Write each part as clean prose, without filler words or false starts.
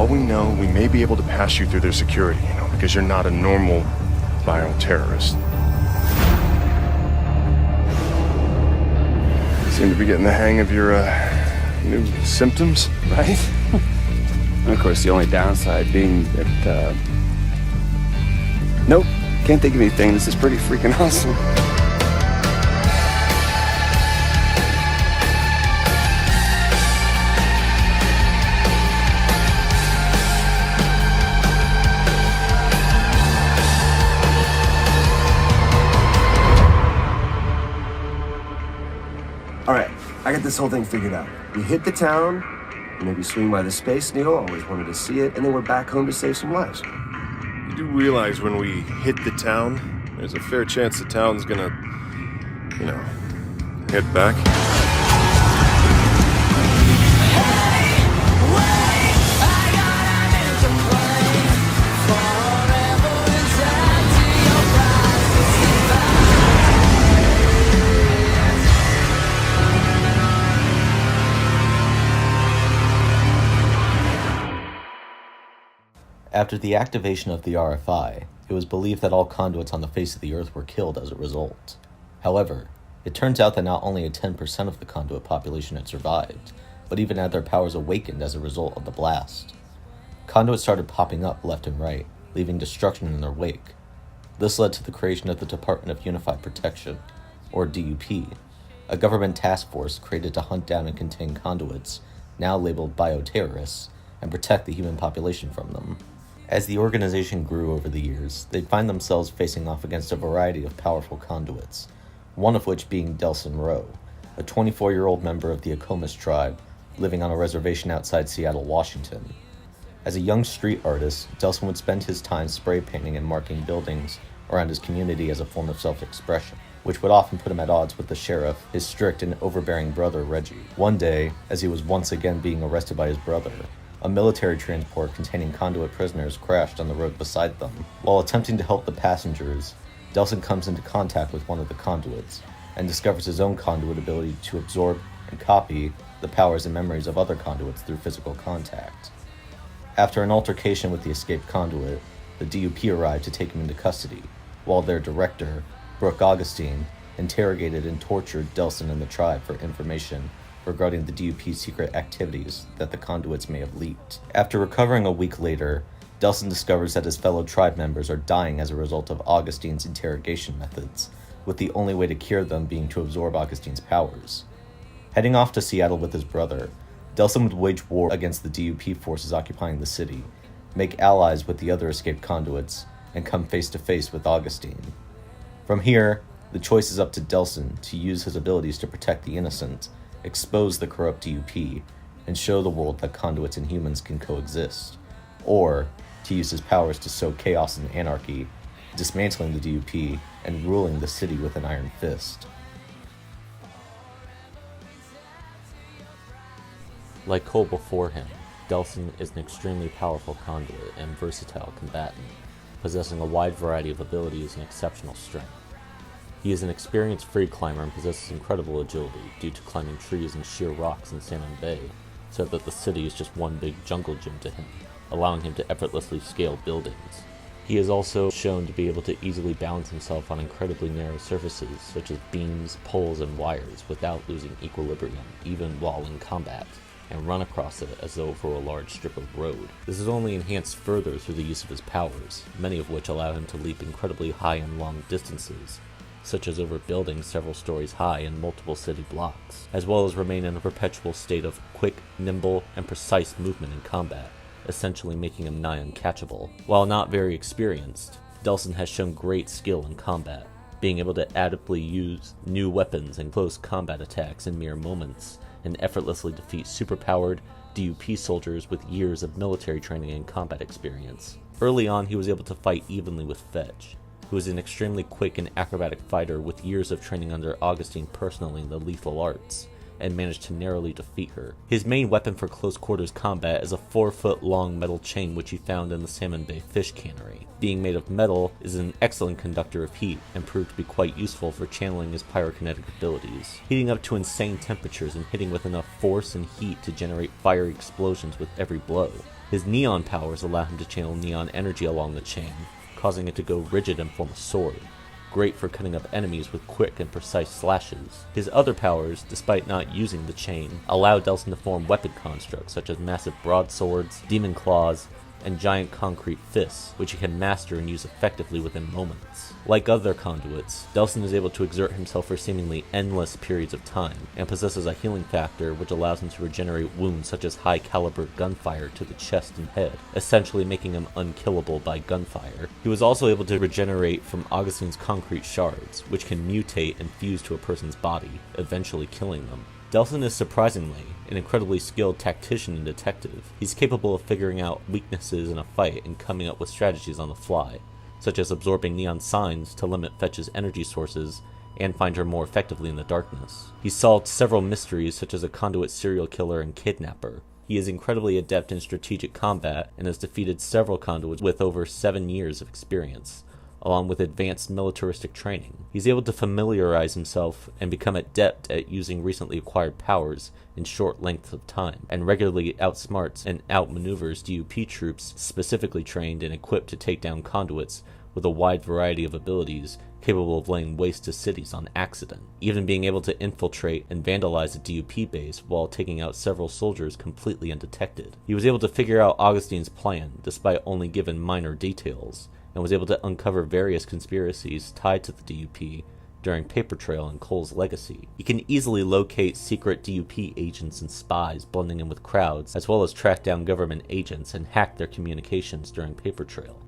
we know, we may be able to pass you through their security, because you're not a normal bioterrorist. Seem to be getting the hang of your, new symptoms, right? And of course, the only downside being that, nope, can't think of anything. This is pretty freaking awesome. All right, I got this whole thing figured out. We hit the town, maybe swing by the Space Needle, always wanted to see it, and then we're back home to save some lives. You do realize when we hit the town, there's a fair chance the town's gonna, head back? After the activation of the RFI, it was believed that all conduits on the face of the Earth were killed as a result. However, it turns out that not only 10% of the conduit population had survived, but even had their powers awakened as a result of the blast. Conduits started popping up left and right, leaving destruction in their wake. This led to the creation of the Department of Unified Protection, or DUP, a government task force created to hunt down and contain conduits, now labeled bioterrorists, and protect the human population from them. As the organization grew over the years, they'd find themselves facing off against a variety of powerful conduits, one of which being Delsin Rowe, a 24-year-old member of the Akomish tribe living on a reservation outside Seattle, Washington. As a young street artist, Delsin would spend his time spray painting and marking buildings around his community as a form of self-expression, which would often put him at odds with the sheriff, his strict and overbearing brother Reggie. One day, as he was once again being arrested by his brother, a military transport containing conduit prisoners crashed on the road beside them. While attempting to help the passengers, Delsin comes into contact with one of the conduits, and discovers his own conduit ability to absorb and copy the powers and memories of other conduits through physical contact. After an altercation with the escaped conduit, the DUP arrived to take him into custody, while their director, Brooke Augustine, interrogated and tortured Delsin and the tribe for information regarding the DUP's secret activities that the conduits may have leaked. After recovering a week later, Delsin discovers that his fellow tribe members are dying as a result of Augustine's interrogation methods, with the only way to cure them being to absorb Augustine's powers. Heading off to Seattle with his brother, Delsin would wage war against the DUP forces occupying the city, make allies with the other escaped conduits, and come face to face with Augustine. From here, the choice is up to Delsin to use his abilities to protect the innocent, expose the corrupt DUP, and show the world that conduits and humans can coexist, or to use his powers to sow chaos and anarchy, dismantling the DUP and ruling the city with an iron fist. Like Cole before him, Delsin is an extremely powerful conduit and versatile combatant, possessing a wide variety of abilities and exceptional strength. He is an experienced free climber and possesses incredible agility due to climbing trees and sheer rocks in Salmon Bay, so that the city is just one big jungle gym to him, allowing him to effortlessly scale buildings. He is also shown to be able to easily balance himself on incredibly narrow surfaces such as beams, poles, and wires without losing equilibrium, even while in combat, and run across it as though for a large strip of road. This is only enhanced further through the use of his powers, many of which allow him to leap incredibly high and long distances, such as over buildings several stories high in multiple city blocks, as well as remain in a perpetual state of quick, nimble, and precise movement in combat, essentially making him nigh uncatchable. While not very experienced, Delsin has shown great skill in combat, being able to adeptly use new weapons and close combat attacks in mere moments, and effortlessly defeat superpowered DUP soldiers with years of military training and combat experience. Early on, he was able to fight evenly with Fetch, who is an extremely quick and acrobatic fighter with years of training under Augustine personally in the lethal arts, and managed to narrowly defeat her. His main weapon for close quarters combat is a 4-foot-long metal chain which he found in the Salmon Bay fish cannery. Being made of metal is an excellent conductor of heat and proved to be quite useful for channeling his pyrokinetic abilities, heating up to insane temperatures and hitting with enough force and heat to generate fiery explosions with every blow. His neon powers allow him to channel neon energy along the chain, causing it to go rigid and form a sword, great for cutting up enemies with quick and precise slashes. His other powers, despite not using the chain, allow Delsin to form weapon constructs such as massive broadswords, demon claws, and giant concrete fists, which he can master and use effectively within moments. Like other conduits, Delsin is able to exert himself for seemingly endless periods of time, and possesses a healing factor which allows him to regenerate wounds such as high-caliber gunfire to the chest and head, essentially making him unkillable by gunfire. He was also able to regenerate from Augustine's concrete shards, which can mutate and fuse to a person's body, eventually killing them. Delsin is surprisingly an incredibly skilled tactician and detective. He's capable of figuring out weaknesses in a fight and coming up with strategies on the fly, such as absorbing neon signs to limit Fetch's energy sources and find her more effectively in the darkness. He's solved several mysteries such as a conduit serial killer and kidnapper. He is incredibly adept in strategic combat and has defeated several conduits with over 7 years of experience, along with advanced militaristic training. He's able to familiarize himself and become adept at using recently acquired powers in short lengths of time, and regularly outsmarts and outmaneuvers DUP troops specifically trained and equipped to take down conduits with a wide variety of abilities capable of laying waste to cities on accident, even being able to infiltrate and vandalize a DUP base while taking out several soldiers completely undetected. He was able to figure out Augustine's plan despite only given minor details, and was able to uncover various conspiracies tied to the DUP during Paper Trail and Cole's Legacy. He can easily locate secret DUP agents and spies blending in with crowds, as well as track down government agents and hack their communications during Paper Trail.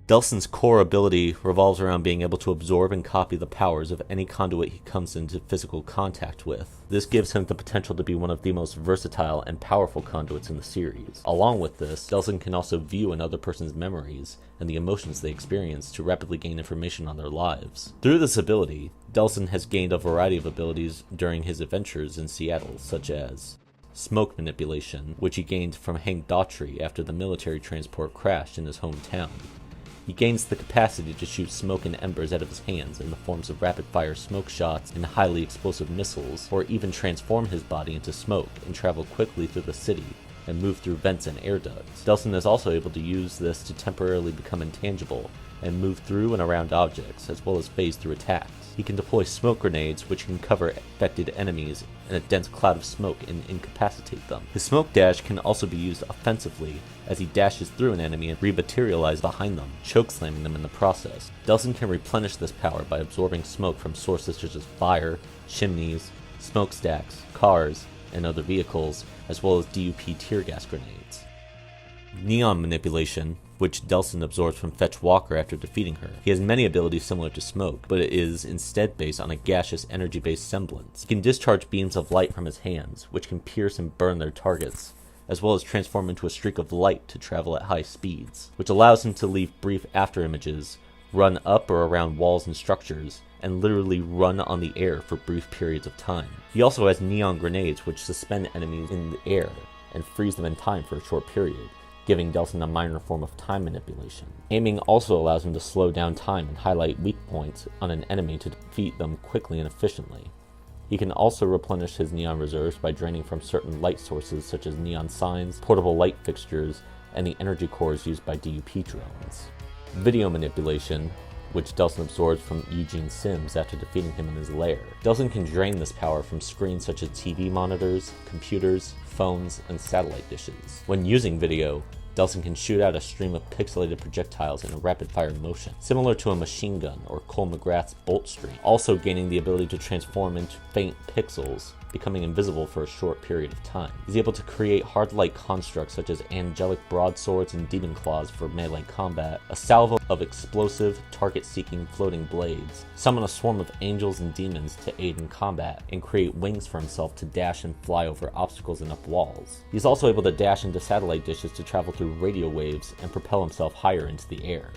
Delsin's core ability revolves around being able to absorb and copy the powers of any conduit he comes into physical contact with. This gives him the potential to be one of the most versatile and powerful conduits in the series. Along with this, Delsin can also view another person's memories and the emotions they experience to rapidly gain information on their lives. Through this ability, Delsin has gained a variety of abilities during his adventures in Seattle, such as smoke manipulation, which he gained from Hank Daughtry after the military transport crashed in his hometown. He gains the capacity to shoot smoke and embers out of his hands in the forms of rapid-fire smoke shots and highly explosive missiles, or even transform his body into smoke and travel quickly through the city and move through vents and air ducts. Delsin is also able to use this to temporarily become intangible and move through and around objects, as well as phase through attacks. He can deploy smoke grenades, which can cover affected enemies in a dense cloud of smoke and incapacitate them. His smoke dash can also be used offensively, as he dashes through an enemy and rematerializes behind them, chokeslamming them in the process. Delsin can replenish this power by absorbing smoke from sources such as fire, chimneys, smokestacks, cars, and other vehicles, as well as DUP tear gas grenades. Neon manipulation, which Delsin absorbs from Fetch Walker after defeating her. He has many abilities similar to smoke, but it is instead based on a gaseous energy-based semblance. He can discharge beams of light from his hands, which can pierce and burn their targets, as well as transform into a streak of light to travel at high speeds, which allows him to leave brief after images, run up or around walls and structures, and literally run on the air for brief periods of time. He also has neon grenades, which suspend enemies in the air and freeze them in time for a short period, giving Delsin a minor form of time manipulation. Aiming also allows him to slow down time and highlight weak points on an enemy to defeat them quickly and efficiently. He can also replenish his neon reserves by draining from certain light sources such as neon signs, portable light fixtures, and the energy cores used by DUP drones. Video manipulation, which Delsin absorbs from Eugene Sims after defeating him in his lair. Delsin can drain this power from screens such as TV monitors, computers, phones, and satellite dishes. When using video, Delsin can shoot out a stream of pixelated projectiles in a rapid-fire motion, similar to a machine gun or Cole McGrath's bolt stream, also gaining the ability to transform into faint pixels, becoming invisible for a short period of time. He's able to create hard light constructs such as angelic broadswords and demon claws for melee combat, a salvo of explosive, target-seeking floating blades, summon a swarm of angels and demons to aid in combat, and create wings for himself to dash and fly over obstacles and up walls. He's also able to dash into satellite dishes to travel through radio waves and propel himself higher into the air.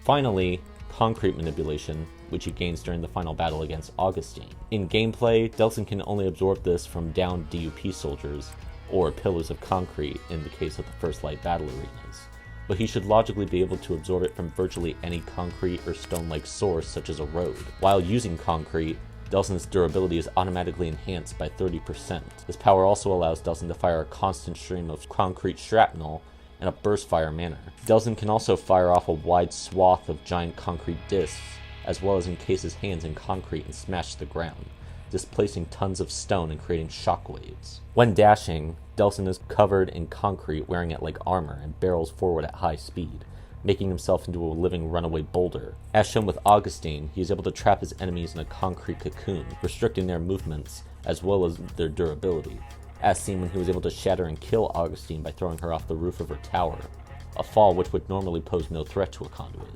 Finally, concrete manipulation, which he gains during the final battle against Augustine. In gameplay, Delsin can only absorb this from downed DUP soldiers, or pillars of concrete in the case of the First Light battle arenas, but he should logically be able to absorb it from virtually any concrete or stone-like source such as a road. While using concrete, Delsin's durability is automatically enhanced by 30%. This power also allows Delsin to fire a constant stream of concrete shrapnel in a burst fire manner. Delsin can also fire off a wide swath of giant concrete discs, as well as encase his hands in concrete and smash the ground, displacing tons of stone and creating shockwaves. When dashing, Delsin is covered in concrete, wearing it like armor, and barrels forward at high speed, making himself into a living runaway boulder. As shown with Augustine, he is able to trap his enemies in a concrete cocoon, restricting their movements as well as their durability, as seen when he was able to shatter and kill Augustine by throwing her off the roof of her tower, a fall which would normally pose no threat to a conduit.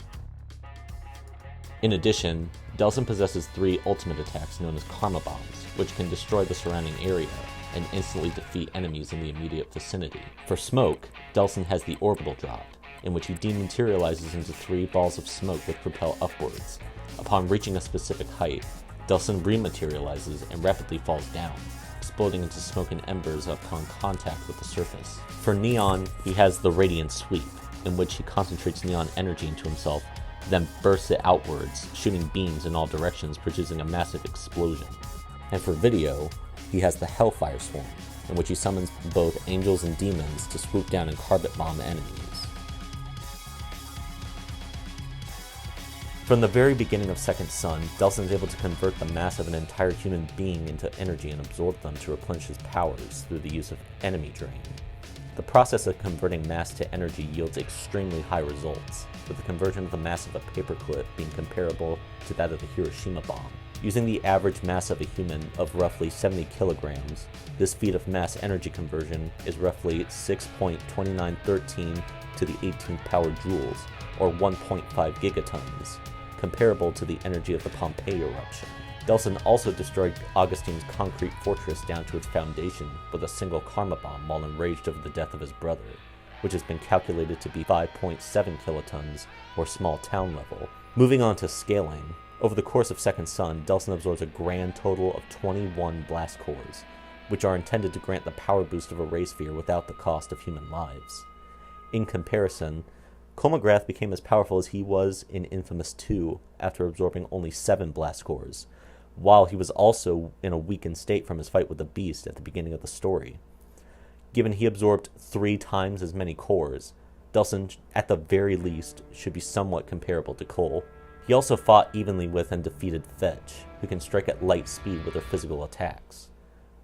In addition, Delsin possesses 3 ultimate attacks known as Karma Bombs, which can destroy the surrounding area and instantly defeat enemies in the immediate vicinity. For smoke, Delsin has the Orbital Drop, in which he dematerializes into 3 balls of smoke that propel upwards. Upon reaching a specific height, Delsin rematerializes and rapidly falls down, exploding into smoke and embers upon contact with the surface. For Neon, he has the Radiant Sweep, in which he concentrates neon energy into himself, then bursts it outwards, shooting beams in all directions, producing a massive explosion. And for Video, he has the Hellfire Swarm, in which he summons both angels and demons to swoop down and carpet bomb enemies. From the very beginning of Second Son, Delsin is able to convert the mass of an entire human being into energy and absorb them to replenish his powers through the use of enemy drain. The process of converting mass to energy yields extremely high results, with the conversion of the mass of a paperclip being comparable to that of the Hiroshima bomb. Using the average mass of a human of roughly 70 kilograms, this feat of mass energy conversion is roughly 6.2913 to the 18th power joules, or 1.5 gigatons, comparable to the energy of the Pompeii eruption. Delsin also destroyed Augustine's concrete fortress down to its foundation with a single karma bomb while enraged over the death of his brother, which has been calculated to be 5.7 kilotons, or small town level. Moving on to scaling, over the course of Second Son, Delsin absorbs a grand total of 21 blast cores, which are intended to grant the power boost of a ray sphere without the cost of human lives. In comparison, Kolmograth became as powerful as he was in inFAMOUS 2 after absorbing only 7 blast cores, while he was also in a weakened state from his fight with the Beast at the beginning of the story. Given he absorbed 3 times as many cores, Delsin, at the very least, should be somewhat comparable to Cole. He also fought evenly with and defeated Fetch, who can strike at light speed with her physical attacks.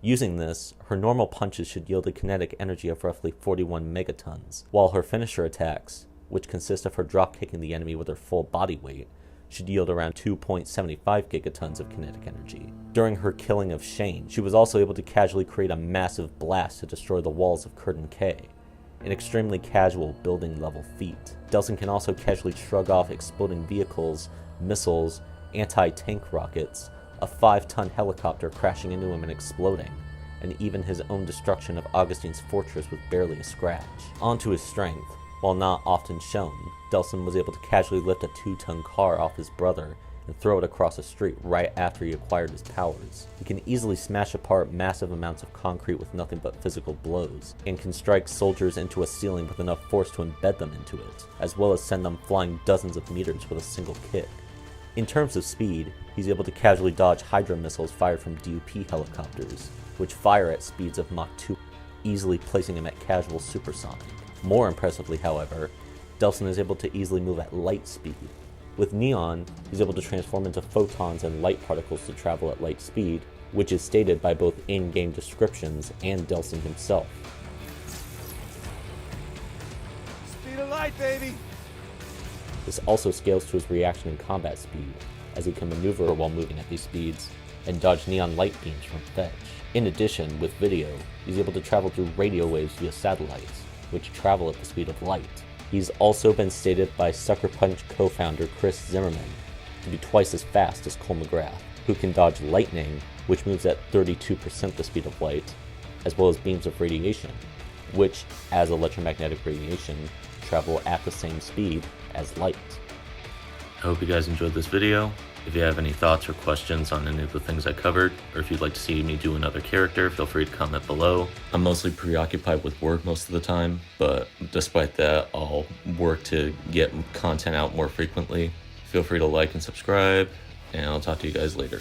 Using this, her normal punches should yield a kinetic energy of roughly 41 megatons, while her finisher attacks, which consist of her drop-kicking the enemy with her full body weight, should yield around 2.75 gigatons of kinetic energy. During her killing of Shane, she was also able to casually create a massive blast to destroy the walls of Curtain K, an extremely casual building-level feat. Delsin can also casually shrug off exploding vehicles, missiles, anti-tank rockets, a 5-ton helicopter crashing into him and exploding, and even his own destruction of Augustine's fortress with barely a scratch. Onto his strength. While not often shown, Delsin was able to casually lift a 2-ton car off his brother and throw it across the street right after he acquired his powers. He can easily smash apart massive amounts of concrete with nothing but physical blows, and can strike soldiers into a ceiling with enough force to embed them into it, as well as send them flying dozens of meters with a single kick. In terms of speed, he's able to casually dodge Hydra missiles fired from DUP helicopters, which fire at speeds of Mach 2, easily placing him at casual supersonic. More impressively, however, Delsin is able to easily move at light speed. With Neon, he's able to transform into photons and light particles to travel at light speed, which is stated by both in-game descriptions and Delsin himself. Speed of light, baby! This also scales to his reaction and combat speed, as he can maneuver while moving at these speeds, and dodge neon light beams from Fetch. In addition, with Video, he's able to travel through radio waves via satellites, which travel at the speed of light. He's also been stated by Sucker Punch co-founder Chris Zimmerman to be twice as fast as Cole McGrath, who can dodge lightning, which moves at 32% the speed of light, as well as beams of radiation, which, as electromagnetic radiation, travel at the same speed as light. I hope you guys enjoyed this video. If you have any thoughts or questions on any of the things I covered, or if you'd like to see me do another character, feel free to comment below. I'm mostly preoccupied with work most of the time, but despite that, I'll work to get content out more frequently. Feel free to like and subscribe, and I'll talk to you guys later.